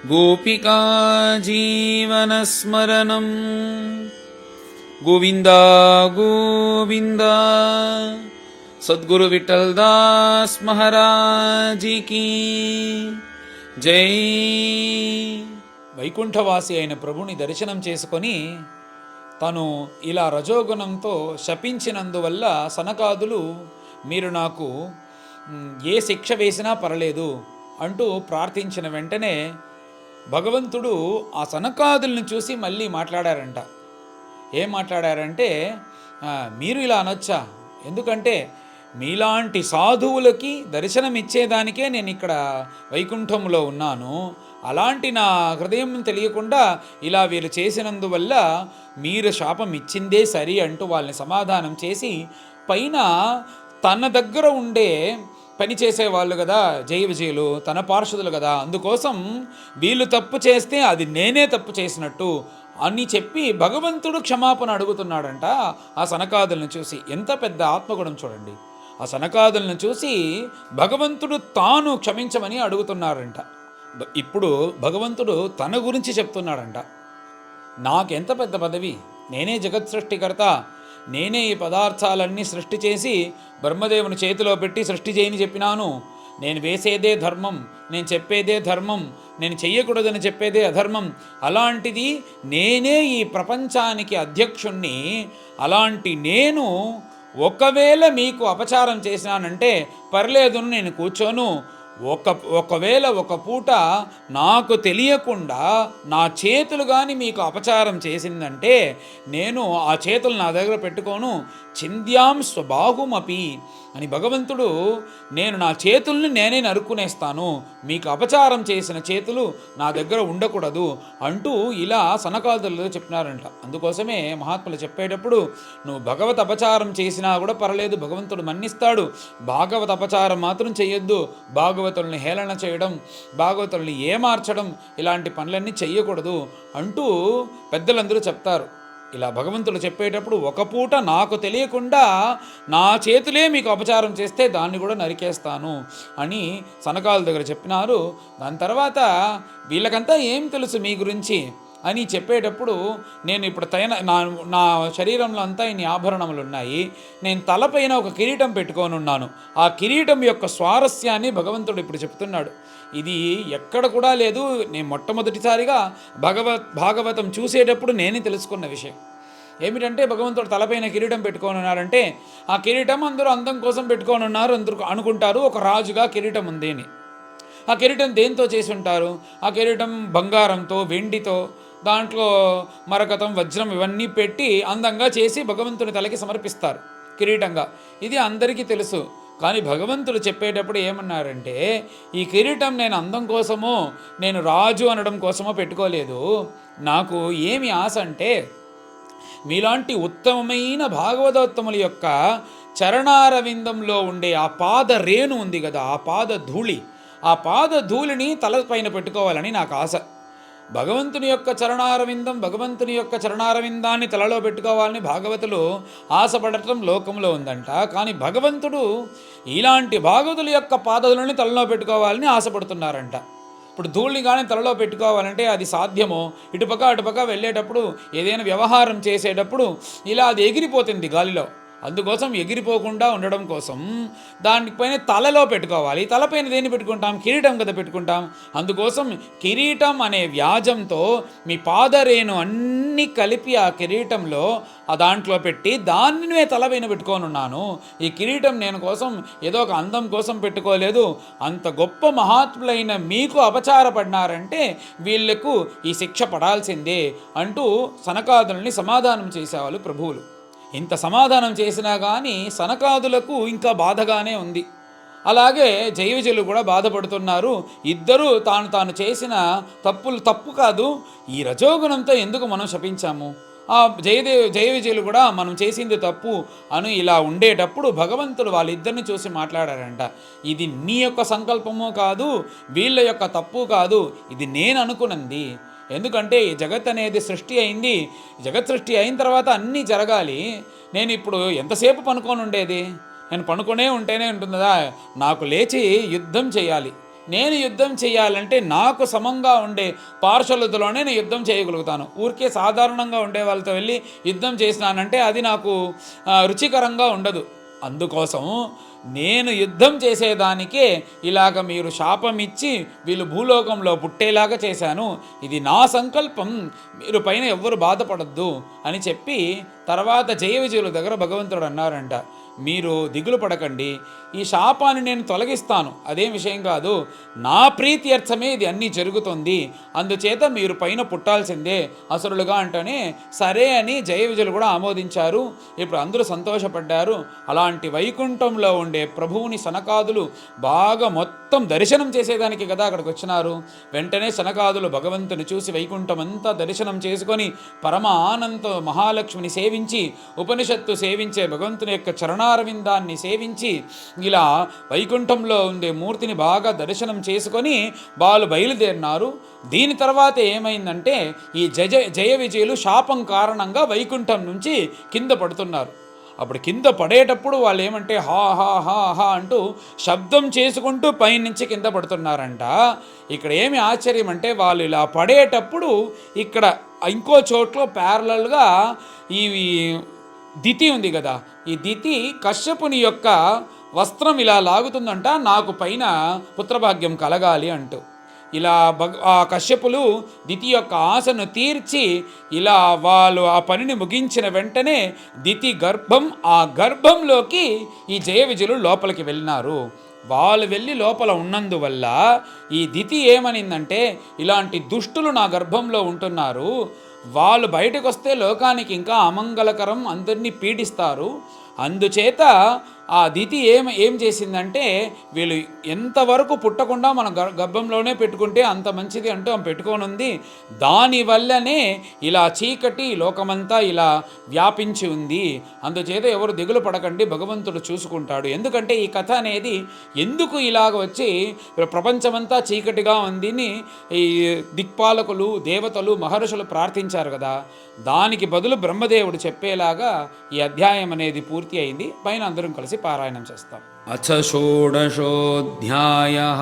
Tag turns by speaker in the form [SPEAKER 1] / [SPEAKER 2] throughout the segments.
[SPEAKER 1] गोपिका जीवनस्मरणं गोविंद गोविंद। सद्गुरु विठलदास महाराज की జై। వైకుంఠవాసి అయిన ప్రభుని దర్శనం చేసుకొని తను ఇలా రజోగుణంతో శపించినందువల్ల సనకాదులు మీరు నాకు ఏ శిక్ష వేసినా పర్లేదు అంటూ ప్రార్థించిన వెంటనే భగవంతుడు ఆ సనకాదుల్ని చూసి మళ్ళీ మాట్లాడారంట. ఏం మాట్లాడారంటే, మీరు ఇలా అనొచ్చా? ఎందుకంటే మీలాంటి సాధువులకి దర్శనమిచ్చేదానికే నేను ఇక్కడ వైకుంఠంలో ఉన్నాను. అలాంటి నా హృదయం తెలియకుండా ఇలా వీరు చేసినందువల్ల మీరు శాపం ఇచ్చిందే సరి అంటూ వాళ్ళని సమాధానం చేసి, పైన తన దగ్గర ఉండే పని చేసేవాళ్ళు కదా జయ విజయులు, తన పార్షదులు కదా, అందుకోసం వీళ్ళు తప్పు చేస్తే అది నేనే తప్పు చేసినట్టు అని చెప్పి భగవంతుడు క్షమాపణ అడుగుతున్నాడంట ఆ సనకాదులను చూసి. ఎంత పెద్ద ఆత్మగుణం చూడండి! ఆ సనకాదులను చూసి భగవంతుడు తాను క్షమించమని అడుగుతున్నారంట. ఇప్పుడు భగవంతుడు తన గురించి చెప్తున్నాడంట. నాకెంత పెద్ద పదవి, నేనే జగత్ సృష్టికర్త, నేనే ఈ పదార్థాలన్నీ సృష్టి చేసి బ్రహ్మదేవుని చేతిలో పెట్టి సృష్టి చేయని చెప్పినాను. నేను వేసేదే ధర్మం, నేను చెప్పేదే ధర్మం, నేను చెయ్యకూడదని చెప్పేదే అధర్మం. అలాంటిది నేనే ఈ ప్రపంచానికి అధ్యక్షుణ్ణి. అలాంటి నేను ఒకవేళ మీకు అపచారం చేసినానంటే పర్లేదు, నేను కూర్చోను. ఒకవేళ ఒక పూట నాకు తెలియకుండా నా చేతులు కానీ మీకు అపచారం చేసిందంటే నేను ఆ చేతులు నా దగ్గర పెట్టుకోను. చింద్యాం స్వబాహుమపి అని భగవంతుడు, నేను నా చేతుల్ని నేనే నరుక్కునేస్తాను, మీకు అపచారం చేసిన చేతులు నా దగ్గర ఉండకూడదు అంటూ ఇలా సనకాదులు చెప్పినారంట. అందుకోసమే మహాత్ములు చెప్పేటప్పుడు, నువ్వు భగవత్ అపచారం చేసినా కూడా పర్లేదు, భగవంతుడు మన్నిస్తాడు. భాగవత అపచారం మాత్రం చెయ్యొద్దు. భాగవతుల్ని హేళన చేయడం, భాగవతుల్ని ఏమార్చడం, ఇలాంటి పనులన్నీ చెయ్యకూడదు అంటూ పెద్దలందరూ చెప్తారు. ఇలా భగవంతుడు చెప్పేటప్పుడు, ఒక పూట నాకు తెలియకుండా నా చేతులే మీకు అపచారం చేస్తే దాన్ని కూడా నరికేస్తాను అని సనకాల దగ్గర చెప్పినారు. దాని తర్వాత వీళ్ళకంతా ఏం తెలుసు మీ గురించి అని చెప్పేటప్పుడు, నేను ఇప్పుడు నా శరీరంలో అంతా ఇన్ని ఆభరణములు ఉన్నాయి, నేను తలపైన ఒక కిరీటం పెట్టుకొని ఉన్నాను. ఆ కిరీటం యొక్క స్వారస్యాన్ని భగవంతుడు ఇప్పుడు చెప్తున్నాడు. ఇది ఎక్కడ కూడా లేదు. నేను మొట్టమొదటిసారిగా భాగవతం చూసేటప్పుడు నేనే తెలుసుకున్న విషయం ఏమిటంటే, భగవంతుడు తలపైన కిరీటం పెట్టుకొని ఉన్నారంటే ఆ కిరీటం అందరూ అందం కోసం పెట్టుకొని ఉన్నారు, అందరూ అనుకుంటారు ఒక రాజుగా కిరీటం ఉంది అని. ఆ కిరీటం దేంతో చేసి ఉంటారు? ఆ కిరీటం బంగారంతో, వెండితో, దాంట్లో మరకతం, వజ్రం ఇవన్నీ పెట్టి అందంగా చేసి భగవంతుని తలకి సమర్పిస్తారు కిరీటంగా. ఇది అందరికీ తెలుసు. కానీ భగవంతుడు చెప్పేటప్పుడు ఏమన్నారంటే, ఈ కిరీటం నేను అందం కోసమో, నేను రాజు అనడం కోసమో పెట్టుకోలేదు. నాకు ఏమి ఆశ అంటే, మీలాంటి ఉత్తమమైన భాగవతోత్తముల యొక్క చరణారవిందంలో ఉండే ఆ పాద రేణు ఉంది కదా, ఆ పాద ధూళి, ఆ పాద ధూళిని తలపైన పెట్టుకోవాలని నాకు ఆశ. భగవంతుని యొక్క చరణారవిందం, భగవంతుని యొక్క చరణారవిందాన్ని తలలో పెట్టుకోవాలని భాగవతులు ఆశపడటం లోకంలో ఉందంట. కానీ భగవంతుడు ఇలాంటి భాగవతుల యొక్క పాదదులని తలలో పెట్టుకోవాలని ఆశపడుతున్నారంట. ఇప్పుడు ధూళిని కానీ తలలో పెట్టుకోవాలంటే అది సాధ్యమో? ఇటుపక్క అటుపక్క వెళ్ళేటప్పుడు, ఏదైనా వ్యవహారం చేసేటప్పుడు ఇలా అది ఎగిరిపోతుంది గాలిలో. అందుకోసం ఎగిరిపోకుండా ఉండడం కోసం దానిపైన తలలో పెట్టుకోవాలి. తలపైన దేన్ని పెట్టుకుంటాం? కిరీటం కదా పెట్టుకుంటాం. అందుకోసం కిరీటం అనే వ్యాజంతో మీ పాదరేణు అన్నీ కలిపి ఆ కిరీటంలో ఆ దాంట్లో పెట్టి దాన్ని నేను తలపైన పెట్టుకొని ఉన్నాను. ఈ కిరీటం నేను కోసం ఏదో ఒక అందం కోసం పెట్టుకోలేదు. అంత గొప్ప మహాత్ములైన మీకు అపచారపడినారంటే వీళ్లకు ఈ శిక్ష పడాల్సిందే అంటూ సనకాదుల్ని సమాధానం చేసేవాళ్ళు ప్రభువులు. ఇంత సమాధానం చేసినా కానీ సనకాదులకు ఇంకా బాధగానే ఉంది. అలాగే జయవిజయులు కూడా బాధపడుతున్నారు. ఇద్దరూ తాను చేసిన తప్పు కాదు, ఈ రజోగుణంతో ఎందుకు మనం శపించాము? ఆ జయవిజయులు కూడా మనం చేసింది తప్పు అని ఇలా ఉండేటప్పుడు భగవంతుడు వాళ్ళిద్దరిని చూసి మాట్లాడారంట. ఇది నీ యొక్క సంకల్పము కాదు, వీళ్ళ యొక్క తప్పు కాదు, ఇది నేను అనుకున్నది. ఎందుకంటే ఈ జగత్ అనేది సృష్టి అయింది. జగత్ సృష్టి అయిన తర్వాత అన్నీ జరగాలి. నేను ఇప్పుడు ఎంతసేపు పనుకొని ఉండేది? నేను పనుకొనే ఉంటేనే ఉంటుందా? నాకు లేచి యుద్ధం చేయాలి. నేను యుద్ధం చేయాలంటే నాకు సమంగా ఉండే పార్షలులతోనే నేను యుద్ధం చేయగలుగుతాను. ఊరికే సాధారణంగా ఉండే వాళ్ళతో వెళ్ళి యుద్ధం చేసినానంటే అది నాకు రుచికరంగా ఉండదు. అందుకోసం నేను యుద్ధం చేసేదానికే ఇలాగ మీరు శాపం ఇచ్చి వీళ్ళు భూలోకంలో పుట్టేలాగా చేశాను. ఇది నా సంకల్పం, మీరు పైన ఎవ్వరు బాధపడద్దు అని చెప్పి తర్వాత జయ విజయుల దగ్గర భగవంతుడు అన్నారంట, మీరు దిగులు పడకండి, ఈ శాపాన్ని నేను తొలగిస్తాను, అదేం విషయం కాదు, నా ప్రీతి అర్థమే ఇది అన్నీ జరుగుతుంది, అందుచేత మీరు పైన పుట్టాల్సిందే అసురులుగా అంటేనే సరే అని జయ విజయులు కూడా ఆమోదించారు. ఇప్పుడు అందరూ సంతోషపడ్డారు. అలాంటి వైకుంఠంలో ఉండే ప్రభువుని సనకాదులు బాగా మొత్తం దర్శనం చేసేదానికి కదా అక్కడికి వచ్చినారు. వెంటనే సనకాదులు భగవంతుని చూసి వైకుంఠం అంతా దర్శనం చేసుకొని పరమ ఆనంద మహాలక్ష్మిని సేవించి ఉపనిషత్తు సేవించే భగవంతుని యొక్క చరణారవిందాన్ని సేవించి ఇలా వైకుంఠంలో ఉండే మూర్తిని బాగా దర్శనం చేసుకొని వాళ్ళు బయలుదేరినారు. దీని తర్వాత ఏమైందంటే ఈ జయ విజయులు శాపం కారణంగా వైకుంఠం నుంచి కింద పడుతున్నారు. అప్పుడు కింద పడేటప్పుడు వాళ్ళు ఏమంటే హా హా హా హా అంటూ శబ్దం చేసుకుంటూ పైనుంచి కింద పడుతున్నారంట. ఇక్కడ ఏమి ఆశ్చర్యం అంటే వాళ్ళు ఇలా పడేటప్పుడు ఇక్కడ ఇంకో చోట్లో ప్యారలల్గా ఈ దితి ఉంది కదా, ఈ దితి కశ్యపుని యొక్క వస్త్రం ఇలా లాగుతుందంట, నాకు పైన పుత్రభాగ్యం కలగాలి అంటూ. ఇలా ఆ కశ్యపులు దితి యొక్క ఆశను తీర్చి ఇలా వాళ్ళు ఆ పనిని ముగించిన వెంటనే దితి గర్భం, ఆ గర్భంలోకి ఈ జయ విజయులు లోపలికి వెళ్ళినారు. వాళ్ళు వెళ్ళి లోపల ఉన్నందువల్ల ఈ దితి ఏమనిందంటే, ఇలాంటి దుష్టులు నా గర్భంలో ఉంటున్నారు, వాళ్ళు బయటకు వస్తే లోకానికి ఇంకా అమంగళకరం, అందరినీ పీడిస్తారు, అందుచేత ఆ దితి ఏం చేసిందంటే వీళ్ళు ఎంతవరకు పుట్టకుండా మన గర్భంలోనే పెట్టుకుంటే అంత మంచిది అంటూ ఆమె పెట్టుకొని ఉంది. దానివల్లనే ఇలా చీకటి లోకమంతా ఇలా వ్యాపించి ఉంది. అందుచేత ఎవరు దిగులు పడకండి, భగవంతుడు చూసుకుంటాడు. ఎందుకంటే ఈ కథ అనేది ఎందుకు ఇలాగ వచ్చి ప్రపంచమంతా చీకటిగా ఉందని ఈ దిక్పాలకులు దేవతలు మహర్షులు ప్రార్థించారు కదా, దానికి బదులు బ్రహ్మదేవుడు చెప్పేలాగా ఈ అధ్యాయం అనేది పూర్తి అయింది. పైన అందరం కలిసి పారాయణం చేస్తాం. అథ షోడశోऽధ్యాయః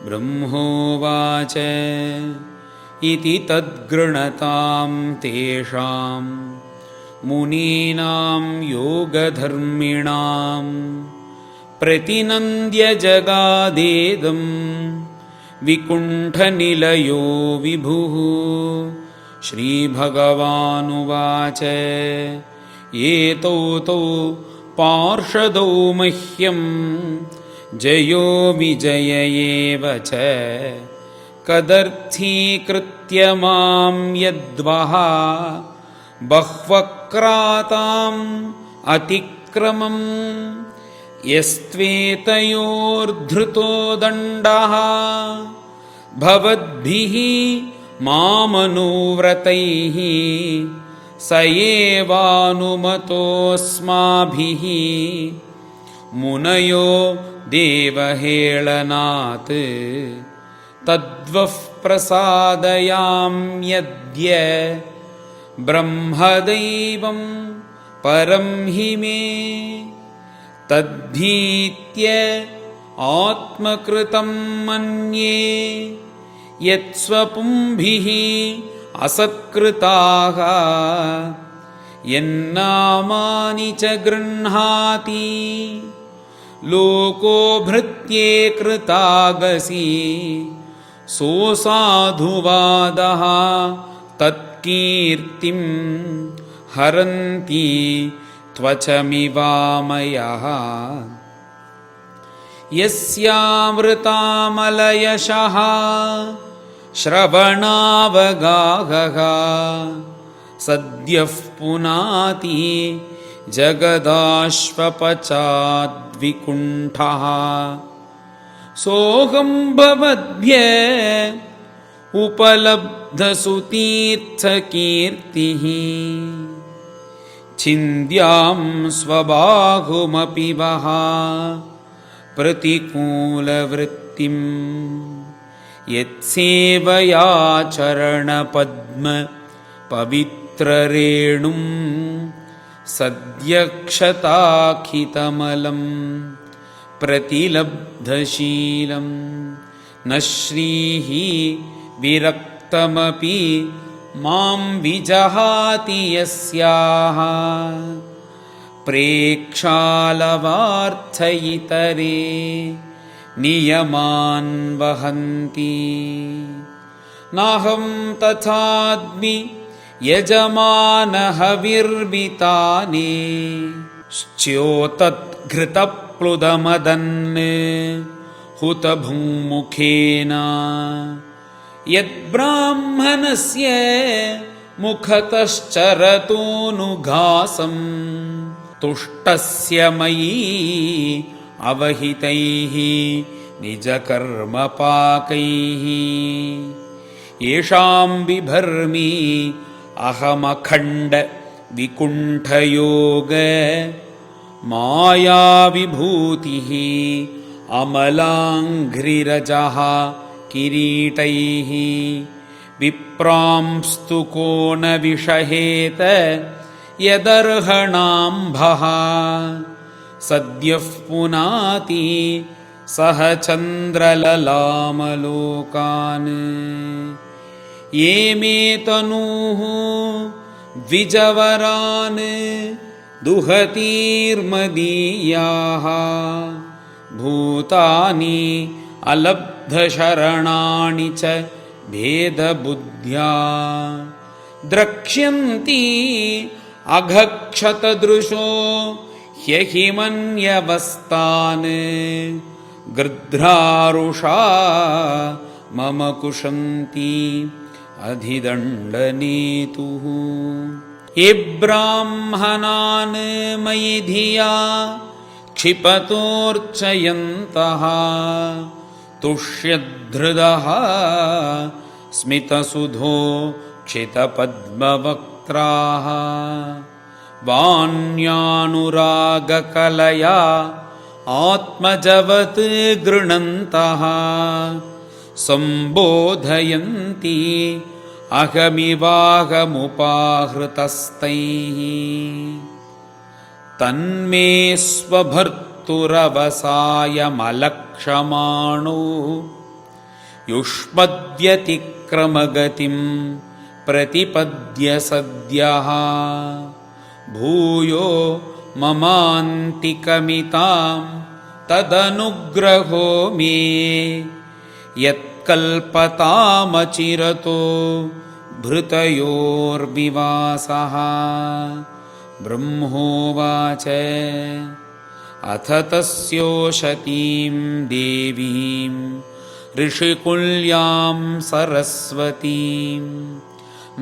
[SPEAKER 1] బ్రహ్మోవాచ ఇతి తద్గృణతాం తేషాం మునీనాం యోగధర్మిణాం ప్రతినంద్య జగాదేదం వికుంఠనిలయో విభుః. శ్రీభగవానువాచ ఏతౌ తౌ పార్షదౌ మహ్యం జయో విజయ ఏవ చ కదర్థీకృత్య మాం యద్వః బహ్వక్రాతాం అతిక్రమం యస్త్వేతయోర్ధృతో దండః భవద్భిః మామనువ్రతైః స ఏవానుమతోస్మాభిః మునయో దేవహేళనాత్ తద్వః ప్రసాదయామ్యద్య బ్రహ్మదైవం పరం హి మే తద్భీత్య ఆత్మకృతం మన్యే యత్స్వపుంభిః అసత్కృతాః యన్నామాని చ గృహ్ణాతి లోకో భృత్యే కృతాగసి సోసాధువాదః తత్కీర్తిం హరంతి త్వచమివామయః యస్యామృతామలయశః శ్రవణావగాహః సద్యః పునాతి జగదాశ్వపచాద్వికుంఠః సోహం భవద్భ్య ఉపలబ్ధసుతీర్థకీర్తిః ఛింద్యాం స్వబాహుమపి వః ప్రతికూలవృత్తిం యత్సేవయా చరణపద్మ పవిత్రరేణుం సద్యక్షతాఖితమలం प्रतिलब्धशीलं न श्रीः विरक्तमपि मां विजहाति यस्याः प्रेक्षालवार्थ इतरे नियमान् वहन्ति नाहं तथाद्मि यजमानहविर्वितानि श्च्योतद्घृतप्लुदमदन् हुतभुङ्मुखेन यद्ब्राह्मणस्य मुखतश्चरतोऽनुघासं तुष्टस्य मयि अवहितैः निजकर्मपाकैः येषां बिभर्मि अहमखण्ड विकुण्ठयोग मायाविभूतिः अमलाङ्घ्रिरजः किरीटैः विप्रांस्तु को न विषहेत यदर्हणाम्भः सद्यः पुनाति सह चन्द्रललामलोकान् ये मे तनूः द्विजवरान् दुहतीर्मदीयाः भूतानि अलब्धशरणानि च भेदबुद्ध्या द्रक्ष्यन्ति अघक्षतदृशो ह्यहिमन्यवस्तान् गृध्रारुषा मम कुशन्ति अधिदण्डनेतुः ये ब्राह्मणान् मयि धिया क्षिपतोर्चयन्तः तुष्यद्धृदः स्मितसुधो क्षितपद्मवक्त्राः वाण्यानुरागकलया आत्मजवत् गृह्णन्तः सम्बोधयन्ति अहमिवाहमुपाहृतस्तैः तन्मे स्वभर्तुरवसायमलक्षमाणो युष्मद्व्यतिक्रमगतिं प्रतिपद्य सद्यः भूयो ममान्तिकमितां तदनुग्रहो मे यत्कल्पतामचिरतो भृतयोर्विवासः ब्रह्मोवाच अथ तस्योषतीं देवीं ऋषिकुल्यां सरस्वतीं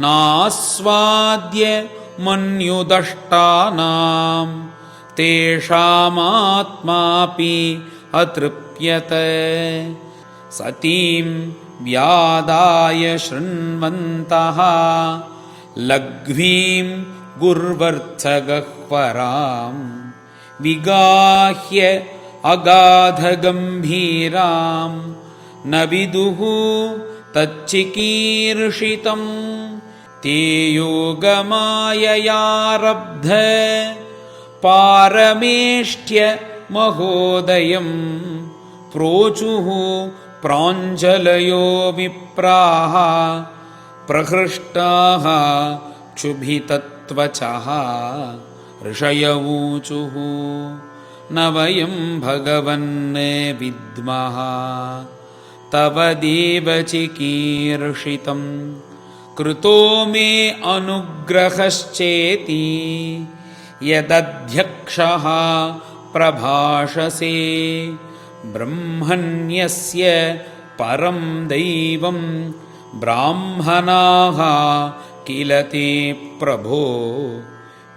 [SPEAKER 1] नास्वाद्य मन्युदष्टानां तेषामात्मापि अतृप्यत सतीं व्यादाय शृण्वन्तः लघ्वीं गुर्वर्थगह्वरां विगाह्य अगाधगम्भीरां न विदुः तच्चिकीर्षितं ते योगमाययारब्ध पारमेष्ट्य महोदयं प्रोचुः प्राञ्जलयो विप्राः प्रहृष्टाः क्षुभितत्वचः ऋषयऊचुः न वयं भगवन् विद्मः तव देवचिकीर्षितं कृतो मे अनुग्रहश्चेति यदध्यक्षः प्रभाषसे ब्रह्मण्यस्य परं दैवं ब्राह्मणाः किल ते प्रभो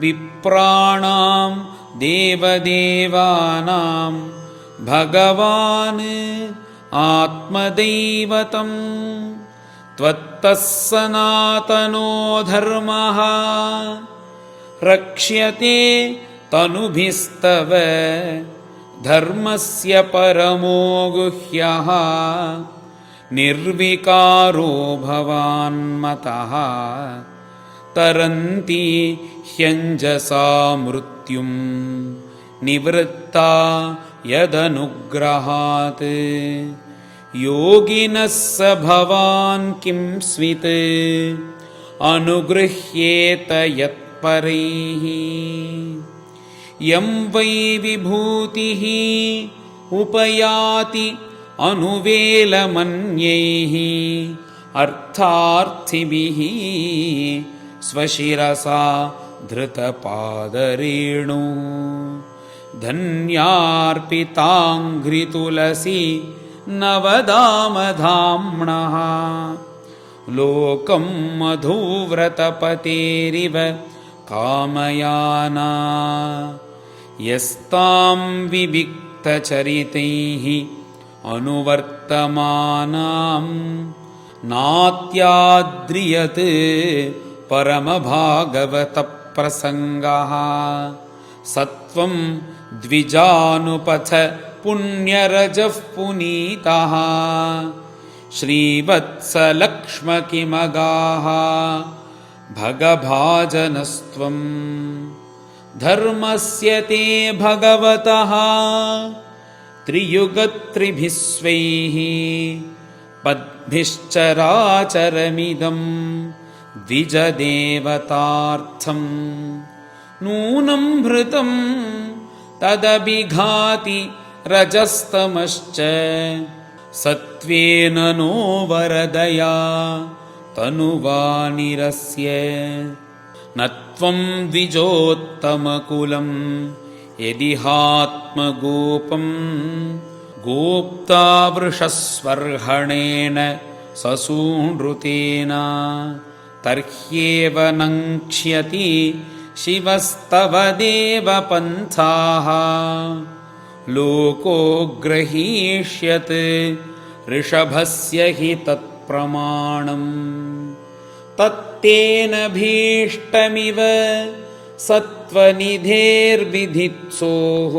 [SPEAKER 1] विप्राणां देवदेवानां भगवान् आत्मदैवतं त्वत्तः सनातनो धर्मः रक्ष्यते तनुभिस्तव धर्मस्य परमो गुह्यः निर्विकारो भवान्मतः तरन्ति ह्यञ्जसा मृत्युं निवृत्ता यदनुग्रहात् योगिनः स भवान् किं स्वित् अनुगृह्येत यत्परैः यं वै विभूतिः उपयाति अनुवेलमन्यैः अर्थार्थिभिः स्वशिरसा धृतपादरेणु धन्यार्पिताङ्घ्रितुलसी नवदामधाम्नः लोकं मधुव्रतपतेरिव कामयाना यस्तां विविक्तचरितैः अनुवर्तमानां नात्याद्रियत् परमभागवतप्रसङ्गः सत्वं द्विजानुपथ पुण्यरजः पुनीतः श्रीवत्सलक्ष्मकिमगाः भगभाजनस्त्वं धर्मस्य ते भगवतः त्रियुगत्रिभिस्वैः पद्भिश्चराचरमिदं द्विजदेवतार्थं नूनं भृतं तदभिघाति रजस्तमश्च सत्त्वेन नो वरदया तनुवानिरस्य न त्वं द्विजोत्तमकुलं यदिहात्मगोपं गोप्ता वृषस्वर्हणेन ससूनृतेन तर्ह्येव नङ्क्ष्यति शिवस्तव देवपन्थाः लोको ग्रहीष्यत् ऋषभस्य हि तत्प्रमाणम् तत्तेन भीष्टमिव सत्त्वनिधेर्विधित्सोः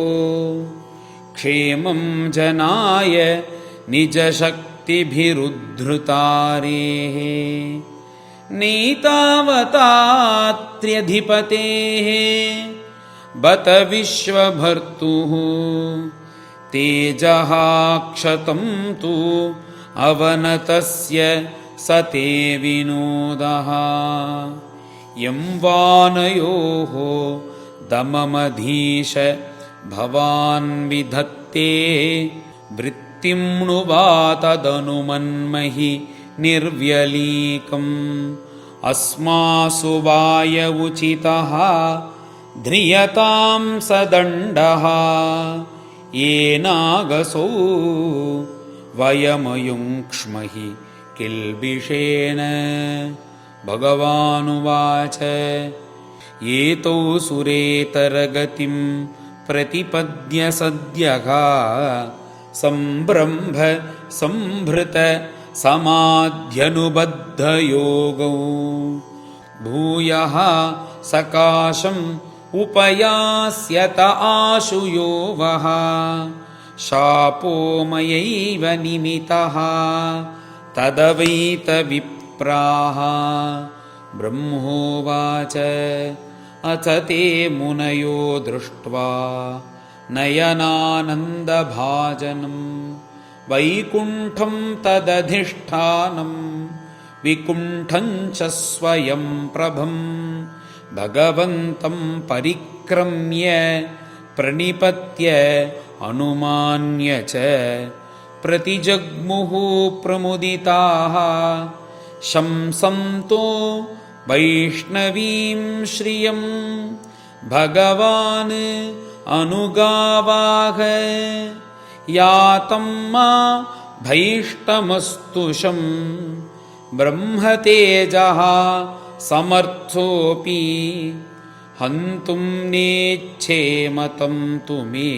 [SPEAKER 1] क्षेमं जनाय निजशक्तिभिरुद्धृतारेः नैतावतात्र्यधिपतेः बत विश्वभर्तुः तेजः क्षतं तु अवनतस्य सते विनोदः यं वानयोः दममधीश भवान् विधत्ते वृत्तिं नुवा तदनुमन्महि निर्व्यलीकम् अस्मासु वाय उचितः ध्रियतां सदण्डः येनागसौ वयमयुङ्क्ष्महि किल्बिषेण भगवानुवाच एतौ सुरेतरगतिं प्रतिपद्य सद्यः सम्ब्रह्म संभृत समाध्यनुबद्धयोगौ भूयः सकाशम् उपयास्यत आशुयो वः शापो मयैव निमितः तदवैतविप्राः ब्रह्मोवाच अथ ते मुनयो दृष्ट्वा नयनानन्दभाजनं वैकुण्ठं तदधिष्ठानं विकुण्ठं च स्वयं प्रभं भगवन्तं परिक्रम्य प्रणिपत्य अनुमान्य च प्रतिजग्मुः प्रमुदिताः शंसन्तो वैष्णवीं श्रियं भगवान् अनुगावाह यातं मा भैष्टमस्तुषं ब्रह्मतेजः समर्थोऽपि हन्तुं नेच्छेमतं तु मे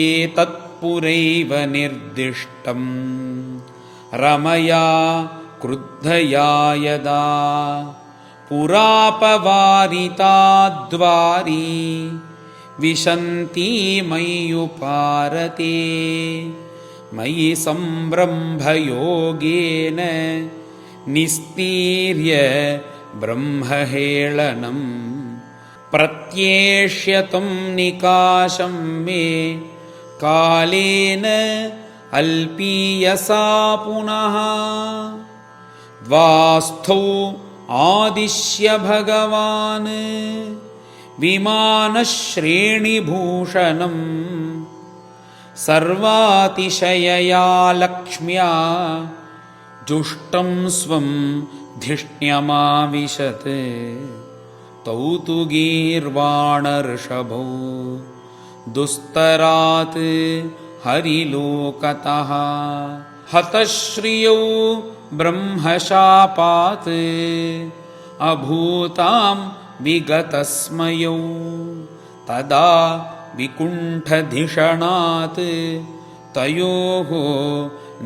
[SPEAKER 1] एतत्पुरैव निर्दिष्टं रमया क्रुद्धया यदा पुरापवारिताद्वारी विशन्ती मय्युपारते मयि संब्रह्मयोगेन निस्तीर्य ब्रह्महेळनं प्रत्येष्यतं निकाशं मे कालेन अल्पीयसा पुनः द्वास्थौ आदिश्य भगवान् विमानश्रेणिभूषणम् सर्वातिशयया लक्ष्म्या जुष्टं स्वं धिष्ण्यमाविशत् तौ तु गीर्वाणऋषभौ दुस्तरात् हरिलोकतः हतश्रियौ ब्रह्मशापात् अभूतां विगतस्मयौ तदा विकुण्ठधिषणात् तयोः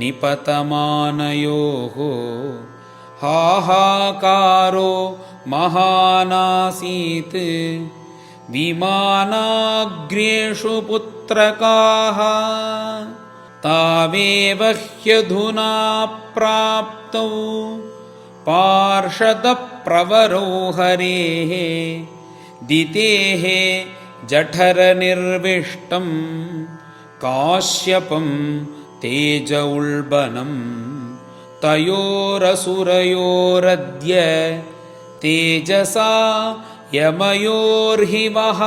[SPEAKER 1] निपतमानयोः हाहाकारो महानासीत् विमानाग्रेषु पुत्रकाः तावेव ह्यधुना प्राप्तौ पार्षदप्रवरो हरेः दितेः जठरनिर्विष्टं काश्यपं तेज उल्बणं तयोरसुरयोरद्य तेजसा यमयोर्हि वः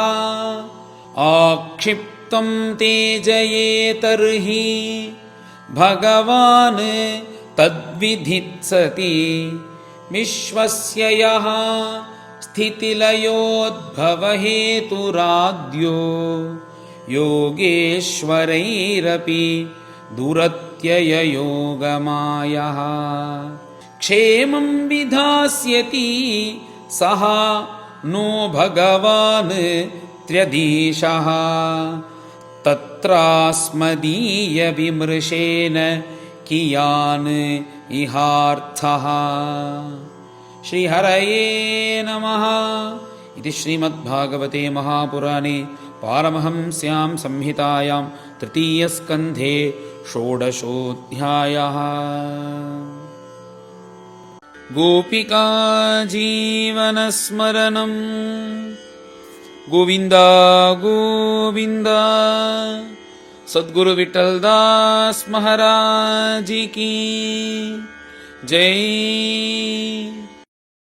[SPEAKER 1] आक्षिप्तं तेजये तर्हि भगवान् तद्विधित्सति विश्वस्य यः स्थितिलयोद्भवहेतुराद्यो योगेश्वरैरपि दुरत्यययोगमायः क्षेमं विधास्यति सः नो भगवान् त्र्यधीशः तत्रास्मदीयविमृशेन कियान् इहार्थः। श्रीहरये नमः। इति श्रीमद्भागवते महापुराणे पारमहंस्यां संहितायां तृतीयस्कन्धे षोडशोऽध्यायः। गोपिका जीवनस्मरणं गोविन्द गोविन्द। सद्गुरु विठ्ठलदास महाराज की जय।